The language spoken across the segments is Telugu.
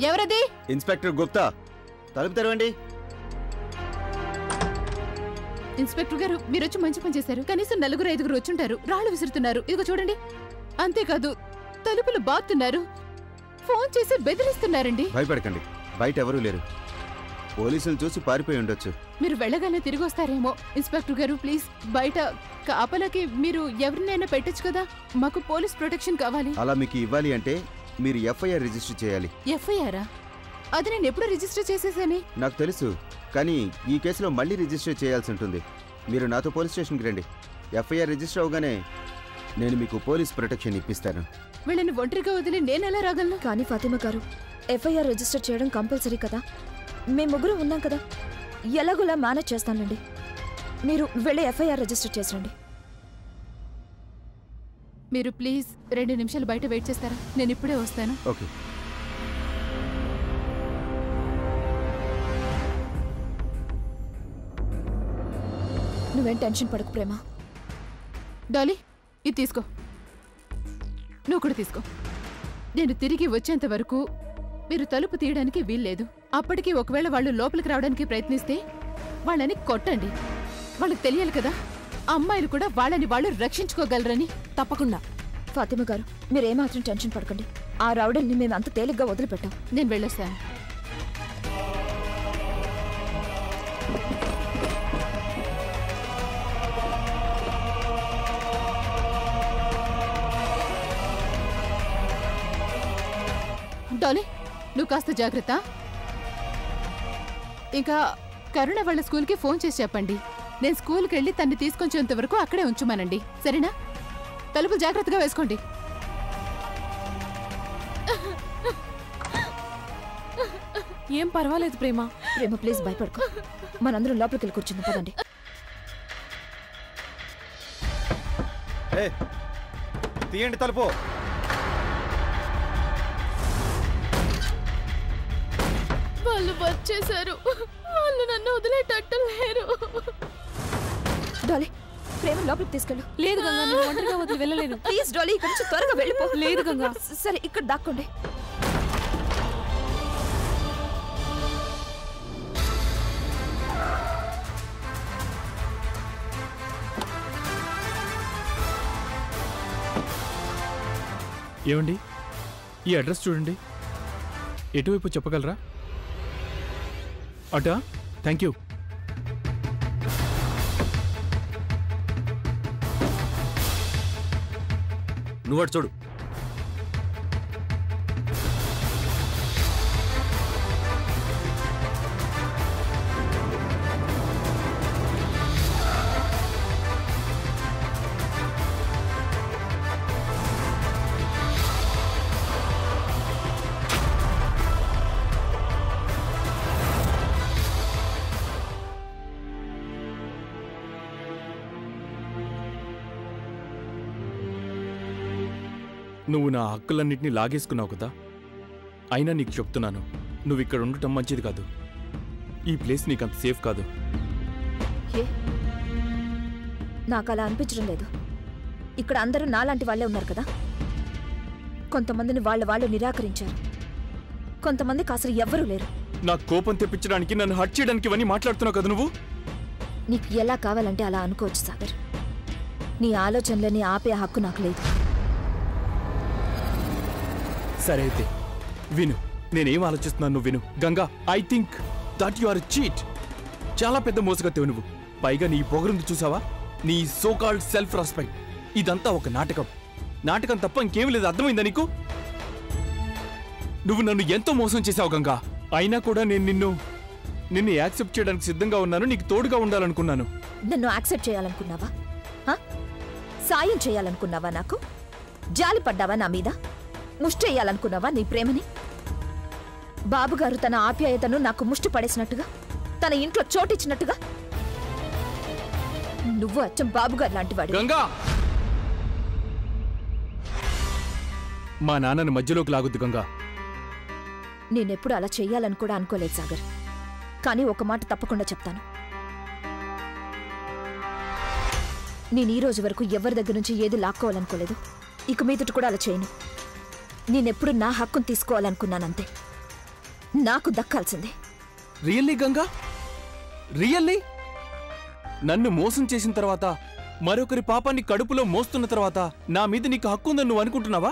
ఎవరది? ఇన్స్పెక్టర్ గుప్తా, తలుపు తెరవండి. ఇన్స్పెక్టర్ గారు, మీరు వచ్చి మంచి పని చేశారు. కనీసం 4-5 వచ్చుంటారు. రాళ్ళు విసురుతున్నారు, ఇదిగో చూడండి. అంతేకాదు తలుపులు బాతున్నారు, ఫోన్ చేసి బెదిరిస్తున్నారండి. భయపడకండి, బయట ఎవరూ లేరు. పోలీసులు చూసి పారిపోయి ఉండొచ్చు. మీరు వెళ్ళగానే తిరిగి వస్తారేమో. ఇన్స్పెక్టర్ గారు ప్లీజ్, బయట కాపలాకి మీరు ఎవరినైనా పెట్టొచ్చు కదా. మాకు పోలీస్ ప్రొటెక్షన్ కావాలి. అలా మీకు ఇవ్వాలి అంటే మీరు ఎఫ్ఐఆర్ రిజిస్టర్ చేయాలి. ఎఫ్ఐఆరా? అది నేను ఎప్పుడు రిజిస్టర్ చేసేసాని? నాకు తెలుసు, కానీ ఈ కేసులో మళ్ళీ రిజిస్టర్ చేయాల్సి ఉంటుంది. మీరు నాతో పోలీస్ స్టేషన్కి రండి. ఎఫ్ఐఆర్ రిజిస్టర్ అవగానే నేను మీకు పోలీస్ ప్రొటెక్షన్ ఇప్పిస్తాను. వీళ్ళని ఒంటరిగా వదిలి నేనెలా రాగలను? కానీ ఫాతిమా గారు, ఎఫ్ఐఆర్ రిజిస్టర్ చేయడం కంపల్సరీ కదా. మేము ముగ్గురు ఉన్నాం కదా, ఎలాగోలా మేనేజ్ చేస్తానండి. మీరు వెళ్ళి ఎఫ్ఐఆర్ రిజిస్టర్ చేసండి. మీరు ప్లీజ్ 2 నిమిషాలు బయట వెయిట్ చేస్తారా? నేను ఇప్పుడే వస్తాను. ఓకే. నువ్వేం టెన్షన్ పడకు ప్రేమ. డాలీ, ఇది తీసుకో. నువ్వు కూడా తీసుకో. నేను తిరిగి వచ్చేంత వరకు మీరు తలుపు తీయడానికి వీల్లేదు. అప్పటికి ఒకవేళ వాళ్ళు లోపలికి రావడానికి ప్రయత్నిస్తే వాళ్ళని కొట్టండి. వాళ్ళకి తెలియాలి కదా, అమ్మాయిలు కూడా వాళ్ళని వాళ్ళు రక్షించుకోగలరని. తప్పకుండా. ఫాతిమా గారు, మీరేమాత్రం టెన్షన్ పడకండి. ఆ రౌడల్ని మేము అంత తేలిగ్గా వదిలిపెట్టాం. నేను వెళ్ళొస్తాను. డాలీ, నువ్వు కాస్త జాగ్రత్త. ఇంకా కరుణ వాళ్ళ స్కూల్కి ఫోన్ చేసి చెప్పండి. నేను స్కూల్కి వెళ్ళి తన్ని తీసుకొచ్చేంత వరకు అక్కడే ఉంచుమానండి, సరేనా? తలుపులు జాగ్రత్తగా వేసుకోండి. ఏం పర్వాలేదు ప్రేమ. ప్రేమ ప్లీజ్ భయపడుకో. మనందరం లోపలికి వెళ్ళి కూర్చుందాం పదండి. తీయండి తలుపు. వాళ్ళు వచ్చేసారు. వాళ్ళు నన్ను వదిలేటట్టు లేరు. డాలీ, ప్రేమ లోపలికి తీసుకెళ్ళు. లేదు గంగా, నేను ఒంటరిగా వదిలి వెళ్ళలేను. ప్లీజ్ డాలీ, ఇక్కడ నుంచి త్వరగా వెళ్ళిపో. లేదు గంగా. సరే, ఇక్కడ దాక్కోండి. ఏమండి, ఈ అడ్రస్ చూడండి. ఎటువైపు చెప్పగలరా? అటా? Thank you. నువ్వు అటు చూడు. నువ్వు నా హక్కులన్నింటినీ లాగేసుకున్నావు కదా. అయినా నీకు చెప్తున్నాను, నువ్వు ఇక్కడ ఉండటం మంచిది కాదు. ఈ ప్లేస్ నీకు అంత సేఫ్ కాదు. నాకు అలా అనిపించడం లేదు. ఇక్కడ అందరూ నాలాంటి వాళ్ళే ఉన్నారు కదా. కొంతమందిని వాళ్ళు నిరాకరించారు, కొంతమందికి అసలు ఎవ్వరూ లేరు. నా కోపం తెప్పించడానికి, నన్ను హర్ట్ చేయడానికి ఇవన్నీ మాట్లాడుతున్నావు కదా నువ్వు. నీకు ఎలా కావాలంటే అలా అనుకోవచ్చు సాగర్. నీ ఆలోచనలని ఆపే హక్కు నాకు లేదు. సరే అయితే విను, నేనేం ఆలోచిస్తున్నాను నువ్వు విను. Ganga, I think that you are cheat. చాలా పెద్ద మోసగత్తెవు నువ్వు. పైగా నీ పొగరుంది చూసావా, నీ సో కాల్డ్ సెల్ఫ్ రెస్పెక్ట్. ఇదంతా ఒక నాటకం. నాటకం తప్ప ఇంకేం లేదు. అర్థమైందా నీకు? నువ్వు నన్ను ఎంతో మోసం చేశావు గంగా. అయినా కూడా నేను నిన్ను యాక్సెప్ట్ చేయడానికి సిద్ధంగా ఉన్నాను. నీకు తోడుగా ఉండాలనుకున్నాను. నన్ను యాక్సెప్ట్ చేయాలనుకున్నావా? సాయం చేయాలనుకున్నావా? నాకు జాలి పడ్డావా? నా మీద ముష్టేయాలనుకున్నావా నీ ప్రేమని? బాబుగారు తన ఆప్యాయతను నాకు ముష్టి పడేసినట్టుగా, తన ఇంట్లో చోటిచ్చినట్టుగా నువ్వు అచ్చం బాబుగారు లాంటివాడు. గంగా, మా నాన్నని మధ్యలోకి లాగొద్దు గంగా. నేనెప్పుడు అలా చెయ్యాలని కూడా అనుకోలేదు సాగర్. కానీ ఒక మాట తప్పకుండా చెప్తాను. నేను ఈ రోజు వరకు ఎవరి దగ్గర నుంచి ఏది లాక్కోవాలనుకోలేదు. ఇక మీదట కూడా అలా చేయను. నేనెప్పుడు నా హక్కును తీసుకోవాలనుకున్నానంతే. నాకు దక్కాల్సిందే. రియల్లీ గంగా? రియల్లీ? నన్ను మోసం చేసిన తర్వాత, మరొకరి పాపాన్ని కడుపులో మోస్తున్న తర్వాత నా మీద నీకు హక్కు ఉందని నువ్వు అనుకుంటున్నావా?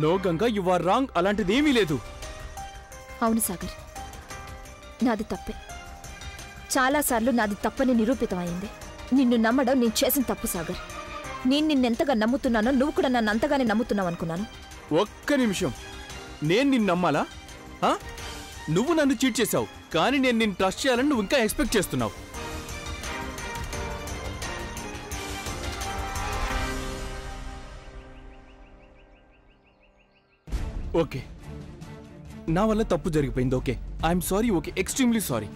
No Ganga, you are wrong. అలాంటిదేమీ లేదు. అవును సాగర్, నాది తప్పే. చాలాసార్లు నాది తప్పని నిరూపితమైంది. నిన్ను నమ్మడం నేను చేసిన తప్పు సాగర్. నేను నిన్నెంతగా నమ్ముతున్నానో నువ్వు కూడా నన్ను అంతగానే నమ్ముతున్నావు అనుకున్నాను. ఒక్క నిమిషం, నేను నిన్ను నమ్మాలా? నువ్వు నన్ను చీట్ చేశావు, కానీ నేను నిన్ను ట్రస్ట్ చేయాలని నువ్వు ఇంకా ఎక్స్పెక్ట్ చేస్తున్నావు. ఓకే, నా వల్ల తప్పు జరిగిపోయింది. Okay, I'm sorry. Okay, extremely sorry.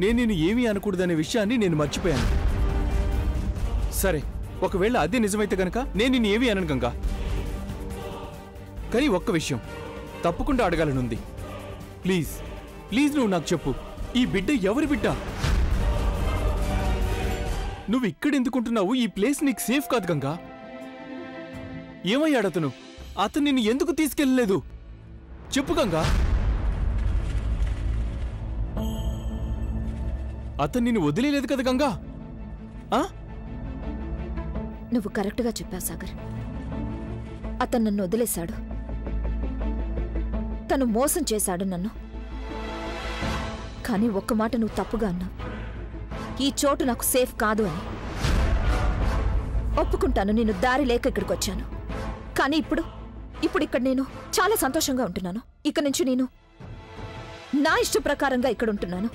నేను నిన్ను ఏమీ అనకూడదనే విషయాన్ని నేను మర్చిపోయాను. సరే, ఒకవేళ అదే నిజమైతే గనక నేను నిన్ను ఏమీ అనను గంగా. కానీ ఒక్క విషయం తప్పకుండా అడగాలనుంది. ప్లీజ్ ప్లీజ్ నువ్వు నాకు చెప్పు, ఈ బిడ్డ ఎవరి బిడ్డ? నువ్వు ఇక్కడెందుకుంటున్నావు? ఈ ప్లేస్ నీకు సేఫ్ కాదు గంగా. ఏమయ్యాడు అతను? అతను నిన్ను ఎందుకు తీసుకెళ్ళలేదు? చెప్పు గంగా. అతను నిన్ను వదిలేదు కదా గంగా? నువ్వు కరెక్ట్గా చెప్పావు సాగర్. అతను నన్ను వదిలేశాడు. తను మోసం చేశాడు నన్ను. కానీ ఒక్క మాట నువ్వు తప్పుగా అన్నావు. ఈ చోటు నాకు సేఫ్ కాదు అని. ఒప్పుకుంటాను, నేను దారి లేక ఇక్కడికి వచ్చాను. కానీ ఇప్పుడు ఇక్కడ నేను చాలా సంతోషంగా ఉంటున్నాను. ఇక నుంచి నేను నా ఇష్ట ప్రకారంగా ఇక్కడ ఉంటున్నాను.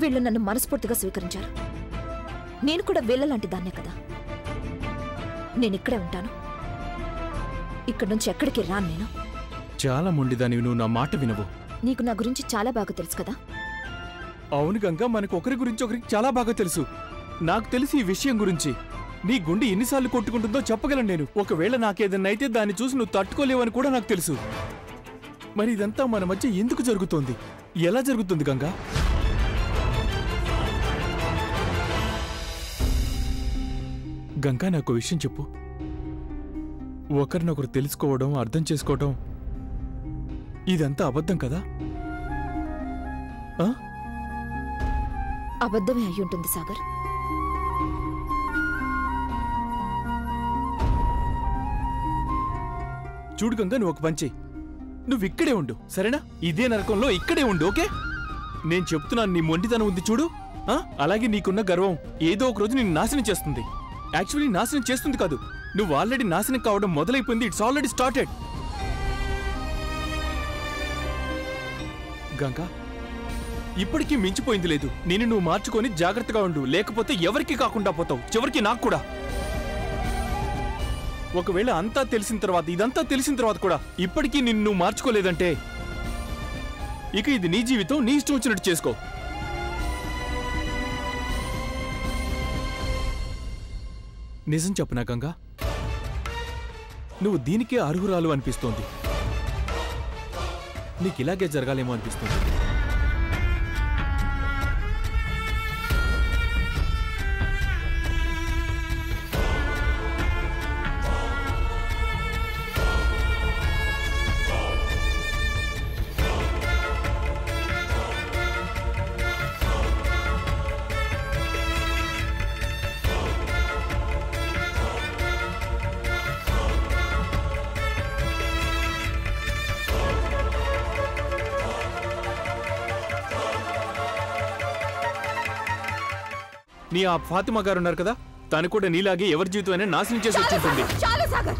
వీళ్ళు నన్ను మనస్ఫూర్తిగా స్వీకరించారు. నేను కూడా వీళ్ళలాంటి దాన్నే కదా. నేను ఇక్కడే ఉంటాను. ఇక్కడి నుంచి ఎక్కడికి రాను నేను. చాలా మొండిదానివి, నువ్వు నా మాట వినవు. నీకు నా గురించి చాలా బాగా తెలుసు కదా. అవును గంగా, మనకు ఒకరి గురించి ఒకరికి చాలా బాగా తెలుసు. నాకు తెలిసి ఈ విషయం గురించి నీ గుండె ఎన్నిసార్లు కొట్టుకుంటుందో చెప్పగలను నేను. ఒకవేళ నాకేదన్నా అయితే దాన్ని చూసి నువ్వు తట్టుకోలేవని కూడా నాకు తెలుసు. మరి ఇదంతా మన మధ్య ఎందుకు జరుగుతోంది? ఎలా జరుగుతుంది గంగా? గంగా, నాకు విషయం చెప్పు. ఒకరినొకరు తెలుసుకోవడం, అర్థం చేసుకోవడం, ఇదంతా అబద్ధం కదా? అబద్ధమే అయి ఉంటుంది సాగర్. చూడు గంగా, నువ్వు ఒక పంచి, నువ్వు ఇక్కడే ఉండు, సరేనా? ఇదే నరకంలో ఇక్కడే ఉండు, ఓకే? నేను చెప్తున్నాను, నీ మొండితనం ఉంది చూడు, అలాగే నీకున్న గర్వం ఏదో ఒక రోజు నిన్ను నాశనం చేస్తుంది. యాక్చువల్లీ నాశనం చేస్తుంది కాదు, నువ్వు ఆల్రెడీ నాశనం కావడం మొదలైపోయింది. It's already started. గంగా, ఇప్పటికీ మించిపోయింది లేదు. నిన్ను నువ్వు మార్చుకొని జాగ్రత్తగా ఉండు, లేకపోతే ఎవరికి కాకుండా పోతావు, చివరికి నాకు కూడా. ఒకవేళ అంతా తెలిసిన తర్వాత, ఇదంతా తెలిసిన తర్వాత కూడా ఇప్పటికీ నిన్ను నువ్వు మార్చుకోలేదంటే ఇక ఇది నీ జీవితం, నీ ఇష్టం వచ్చినట్టు చేసుకో. నిజం చెప్పనా గంగా, నువ్వు దీనికే అర్హురాలు అనిపిస్తోంది. నీకు ఇలాగే జరగాలేమో అనిపిస్తుంది. నీ ఆ ఫాతిమా గారు ఉన్నారు కదా, తను కూడా నీలాగే ఎవరి జీవితమైనా నాశనం చేసి వచ్చింటుంది. చాలు సాగర్,